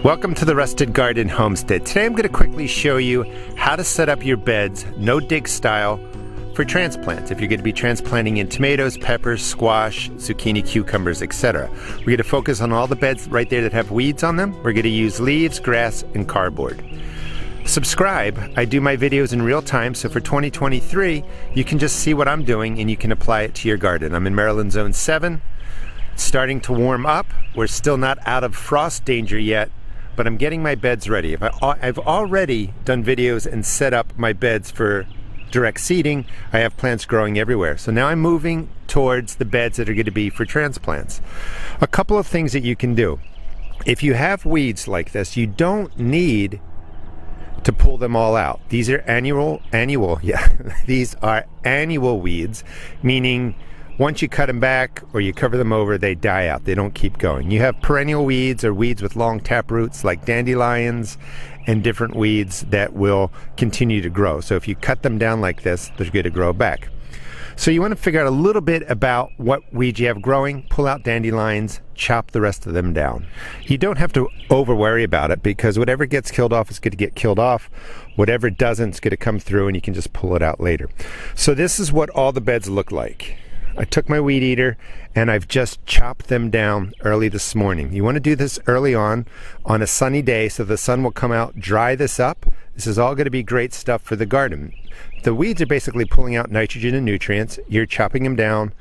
Welcome to the Rusted Garden Homestead. Today I'm going to quickly show you how to set up your beds, no dig style, for transplants. If you're going to be transplanting in tomatoes, peppers, squash, zucchini, cucumbers, etc. We're going to focus on all the beds right there that have weeds on them. We're going to use leaves, grass, and cardboard. Subscribe. I do my videos in real time, so for 2023 you can just see what I'm doing and you can apply it to your garden. I'm in Maryland Zone 7. It's starting to warm up. We're still not out of frost danger yet, but I'm getting my beds ready. I've already done videos and set up my beds for direct seeding. I have plants growing everywhere. So now I'm moving towards the beds that are going to be for transplants. A couple of things that you can do. If you have weeds like this, you don't need to pull them all out. These are these are annual weeds, meaning once you cut them back or you cover them over, they die out. They don't keep going. You have perennial weeds or weeds with long tap roots like dandelions and different weeds that will continue to grow. So if you cut them down like this, they're going to grow back. So you want to figure out a little bit about what weeds you have growing, pull out dandelions, chop the rest of them down. You don't have to over worry about it because whatever gets killed off is going to get killed off. Whatever doesn't is going to come through and you can just pull it out later. So this is what all the beds look like. I took my weed eater and I've just chopped them down early this morning. You want to do this early on a sunny day so the sun will come out, dry this up. This is all going to be great stuff for the garden. The weeds are basically pulling out nitrogen and nutrients. You're chopping them down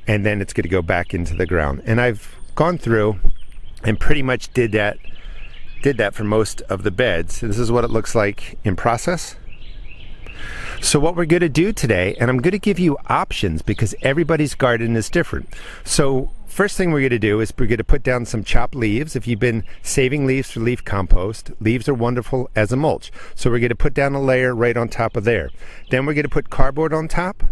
and then it's going to go back into the ground. And I've gone through and pretty much did that for most of the beds. This is what it looks like in process. So what we're going to do today, and I'm going to give you options because everybody's garden is different. So first thing we're going to do is we're going to put down some chopped leaves. If you've been saving leaves for leaf compost, leaves are wonderful as a mulch. So we're going to put down a layer right on top of there. Then we're going to put cardboard on top,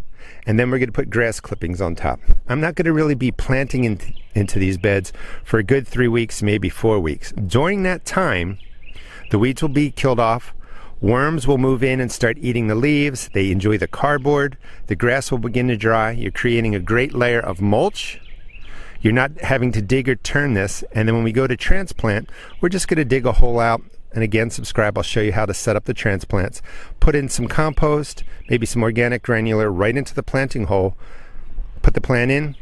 and then we're going to put grass clippings on top. I'm not going to really be planting into these beds for a good 3 weeks, maybe 4 weeks. During that time, the weeds will be killed off. Worms will move in and start eating the leaves. They enjoy the cardboard. The grass will begin to dry. You're creating a great layer of mulch. You're not having to dig or turn this. And then when we go to transplant, we're just going to dig a hole out. And again, subscribe. I'll show you how to set up the transplants. Put in some compost, maybe some organic granular right into the planting hole. Put the plant in.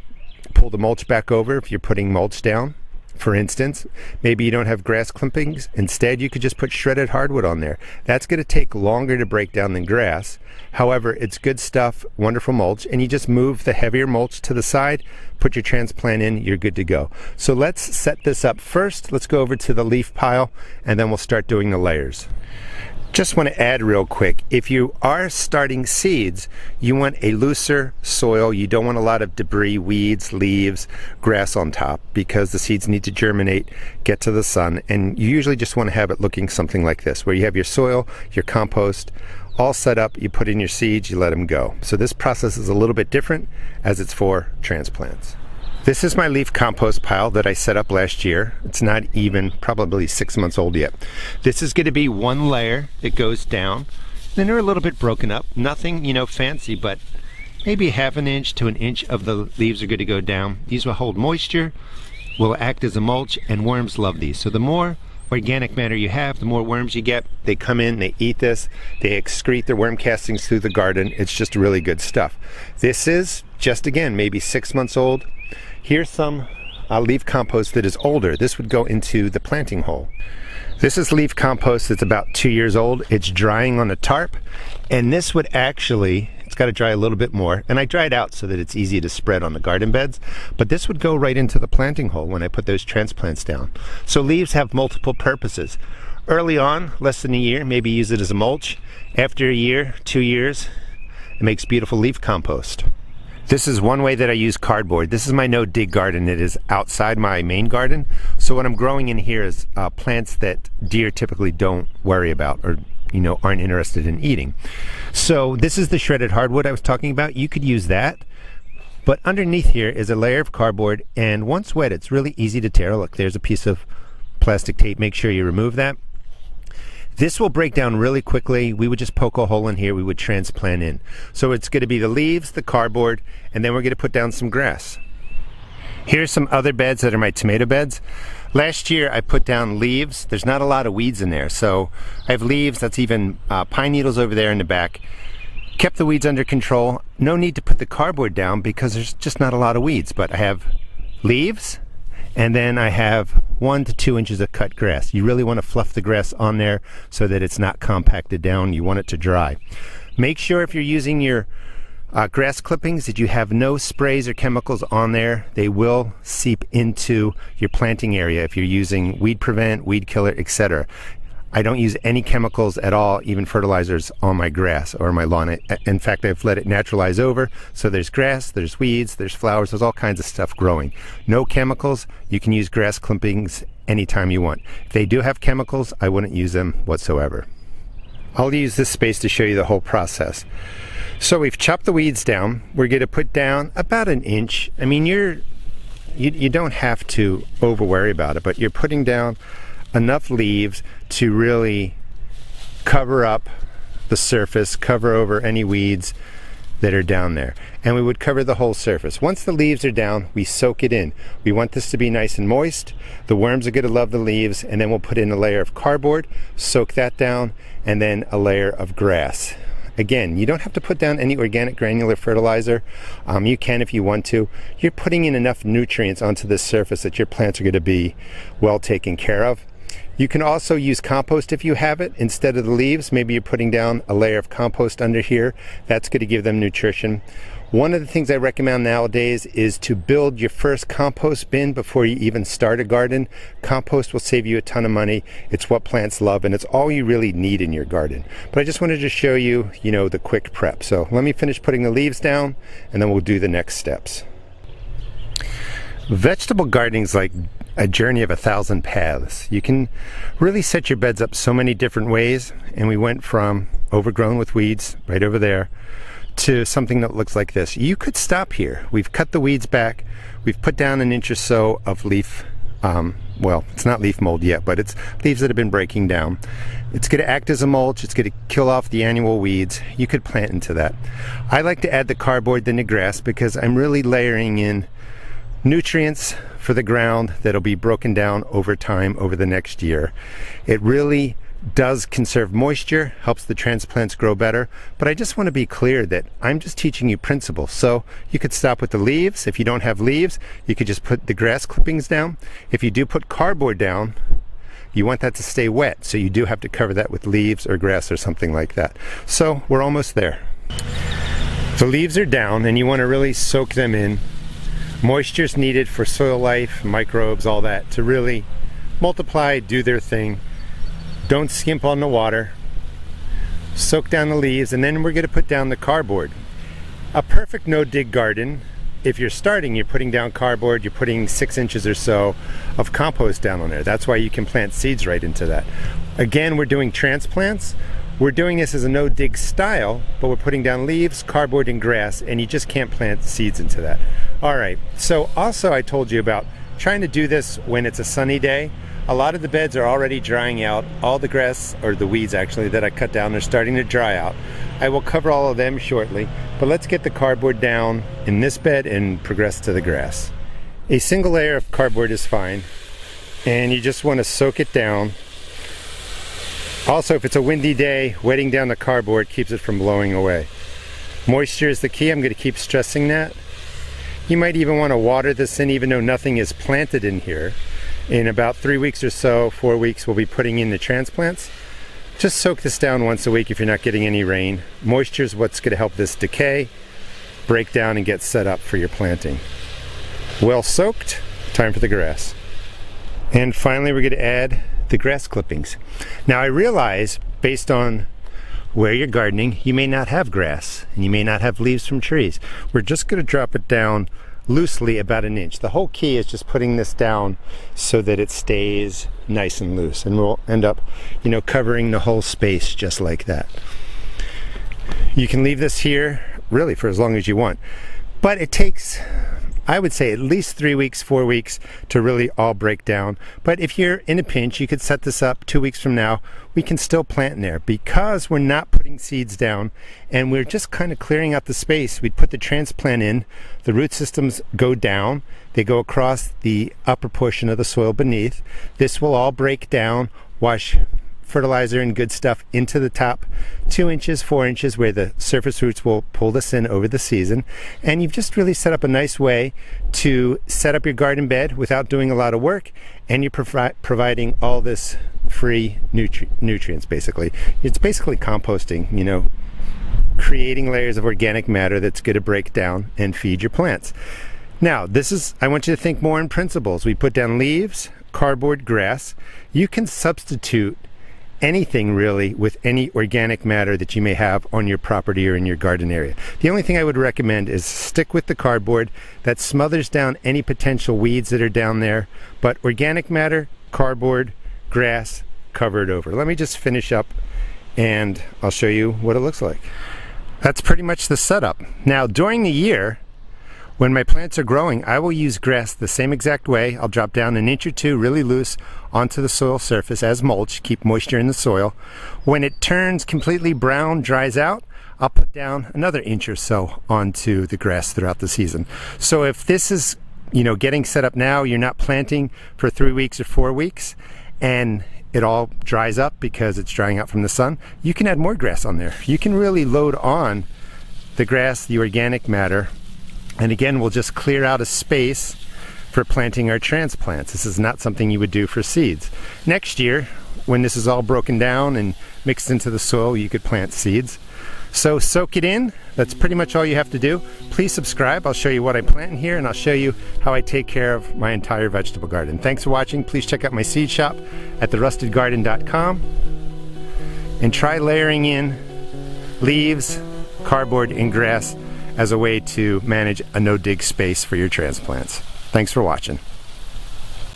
Pull the mulch back over if you're putting mulch down. For instance, maybe you don't have grass clippings. Instead, you could just put shredded hardwood on there. That's going to take longer to break down than grass. However, it's good stuff, wonderful mulch, and you just move the heavier mulch to the side, put your transplant in, you're good to go. So let's set this up first. Let's go over to the leaf pile, and then we'll start doing the layers. Just want to add real quick, if you are starting seeds, you want a looser soil. You don't want a lot of debris, weeds, leaves, grass on top because the seeds need to germinate, get to the sun, and you usually just want to have it looking something like this, where you have your soil, your compost, all set up, you put in your seeds, you let them go. So this process is a little bit different as it's for transplants. This is my leaf compost pile that I set up last year. It's not even probably 6 months old yet. This is going to be one layer that goes down. Then they're a little bit broken up. Nothing, fancy, but maybe 1/2 inch to 1 inch of the leaves are going to go down. These will hold moisture, will act as a mulch, and worms love these. So the more organic matter you have, the more worms you get. They come in, they eat this, they excrete their worm castings through the garden. It's just really good stuff. This is just, again, maybe 6 months old. Here's some leaf compost that is older. This would go into the planting hole. This is leaf compost that's about 2 years old. It's drying on a tarp, and this would actually, it's got to dry a little bit more, and I dry it out so that it's easy to spread on the garden beds, but this would go right into the planting hole when I put those transplants down. So leaves have multiple purposes. Early on, less than a year, maybe use it as a mulch. After a year, 2 years, it makes beautiful leaf compost. This is one way that I use cardboard. This is my no-dig garden. It is outside my main garden. So what I'm growing in here is plants that deer typically don't worry about or aren't interested in eating. So this is the shredded hardwood I was talking about. You could use that. But underneath here is a layer of cardboard, and once wet, it's really easy to tear. Look, there's a piece of plastic tape. Make sure you remove that. This will break down really quickly. We would just poke a hole in here, we would transplant in. So it's going to be the leaves, the cardboard, and then we're going to put down some grass. Here's some other beds that are my tomato beds. Last year I put down leaves. There's not a lot of weeds in there, so I have leaves. That's even pine needles over there in the back. Kept the weeds under control. No need to put the cardboard down because there's just not a lot of weeds, but I have leaves, and then I have 1 to 2 inches of cut grass. You really want to fluff the grass on there so that it's not compacted down. You want it to dry. Make sure if you're using your grass clippings that you have no sprays or chemicals on there. They will seep into your planting area if you're using weed prevent, weed killer, etc. I don't use any chemicals at all, even fertilizers, on my grass or my lawn. In fact, I've let it naturalize over, so there's grass, there's weeds, there's flowers, there's all kinds of stuff growing. No chemicals. You can use grass clippings anytime you want. If they do have chemicals, I wouldn't use them whatsoever. I'll use this space to show you the whole process. So we've chopped the weeds down. We're going to put down about 1 inch. I mean, you don't have to over worry about it, but you're putting down enough leaves to really cover up the surface, cover over any weeds that are down there. And we would cover the whole surface. Once the leaves are down, we soak it in. We want this to be nice and moist. The worms are going to love the leaves, and then we'll put in a layer of cardboard, soak that down, and then a layer of grass. Again, you don't have to put down any organic granular fertilizer. You can if you want to. You're putting in enough nutrients onto the surface that your plants are going to be well taken care of. You can also use compost if you have it instead of the leaves. Maybe you're putting down a layer of compost under here. That's going to give them nutrition. One of the things I recommend nowadays is to build your first compost bin before you even start a garden. Compost will save you a ton of money. It's what plants love, and it's all you really need in your garden. But I just wanted to show you, the quick prep. So let me finish putting the leaves down, and then we'll do the next steps. Vegetable gardening is like a journey of 1,000 paths. You can really set your beds up so many different ways, and we went from overgrown with weeds right over there to something that looks like this. You could stop here. We've cut the weeds back. We've put down 1 inch or so of leaf, well, it's not leaf mold yet, but it's leaves that have been breaking down. It's going to act as a mulch. It's going to kill off the annual weeds. You could plant into that. I like to add the cardboard than the grass because I'm really layering in nutrients for the ground that'll be broken down over time over the next year. It really does conserve moisture, helps the transplants grow better, but I just want to be clear that I'm just teaching you principles. So you could stop with the leaves. If you don't have leaves, you could just put the grass clippings down. If you do put cardboard down, you want that to stay wet, so you do have to cover that with leaves or grass or something like that. So we're almost there. The leaves are down, and you want to really soak them in. Moisture is needed for soil life, microbes, all that, to really multiply, do their thing. Don't skimp on the water. Soak down the leaves, and then we're going to put down the cardboard. A perfect no-dig garden, if you're starting, you're putting down cardboard, you're putting 6 inches or so of compost down on there. That's why you can plant seeds right into that. Again, we're doing transplants. We're doing this as a no-dig style, but we're putting down leaves, cardboard, and grass, and you just can't plant seeds into that. All right, so also I told you about trying to do this when it's a sunny day. A lot of the beds are already drying out. All the grass, or the weeds actually, that I cut down are starting to dry out. I will cover all of them shortly, but let's get the cardboard down in this bed and progress to the grass. A single layer of cardboard is fine, and you just want to soak it down. Also, if it's a windy day, wetting down the cardboard keeps it from blowing away. Moisture is the key. I'm going to keep stressing that. You might even want to water this in even though nothing is planted in here. In about 3 weeks or so, 4 weeks, we'll be putting in the transplants. Just soak this down once a week if you're not getting any rain. Moisture is what's going to help this decay, break down, and get set up for your planting. Well soaked, time for the grass. And finally, we're going to add the grass clippings. Now I realize, based on where you're gardening, you may not have grass, and you may not have leaves from trees. We're just going to drop it down loosely about 1 inch. The whole key is just putting this down so that it stays nice and loose, and we'll end up, covering the whole space just like that. You can leave this here really for as long as you want, but it takes I would say at least 3 weeks, 4 weeks to really all break down. But if you're in a pinch, you could set this up 2 weeks from now. We can still plant in there because we're not putting seeds down and we're just kind of clearing out the space. We'd put the transplant in, the root systems go down, they go across the upper portion of the soil beneath. This will all break down, wash fertilizer and good stuff into the top 2 inches, 4 inches, where the surface roots will pull this in over the season. And you've just really set up a nice way to set up your garden bed without doing a lot of work, and you're providing all this free nutrients basically. It's basically composting, you know, creating layers of organic matter that's going to break down and feed your plants. Now, I want you to think more in principles. We put down leaves, cardboard, grass. You can substitute anything really with any organic matter that you may have on your property or in your garden area. The only thing I would recommend is stick with the cardboard. That smothers down any potential weeds that are down there, but organic matter, cardboard, grass, cover it over. Let me just finish up and I'll show you what it looks like. That's pretty much the setup. Now, during the year, when my plants are growing, I will use grass the same exact way. I'll drop down 1 inch or 2 really loose onto the soil surface as mulch, keep moisture in the soil. When it turns completely brown, dries out, I'll put down another inch or so onto the grass throughout the season. So if this is, you know, getting set up now, you're not planting for 3 weeks or 4 weeks, and it all dries up because it's drying out from the sun, you can add more grass on there. You can really load on the grass, the organic matter, and again, we'll just clear out a space for planting our transplants. This is not something you would do for seeds. Next year, when this is all broken down and mixed into the soil, you could plant seeds. So soak it in. That's pretty much all you have to do. Please subscribe. I'll show you what I plant in here, and I'll show you how I take care of my entire vegetable garden. Thanks for watching. Please check out my seed shop at therustedgarden.com and try layering in leaves, cardboard, and grass as a way to manage a no-dig space for your transplants. Thanks for watching.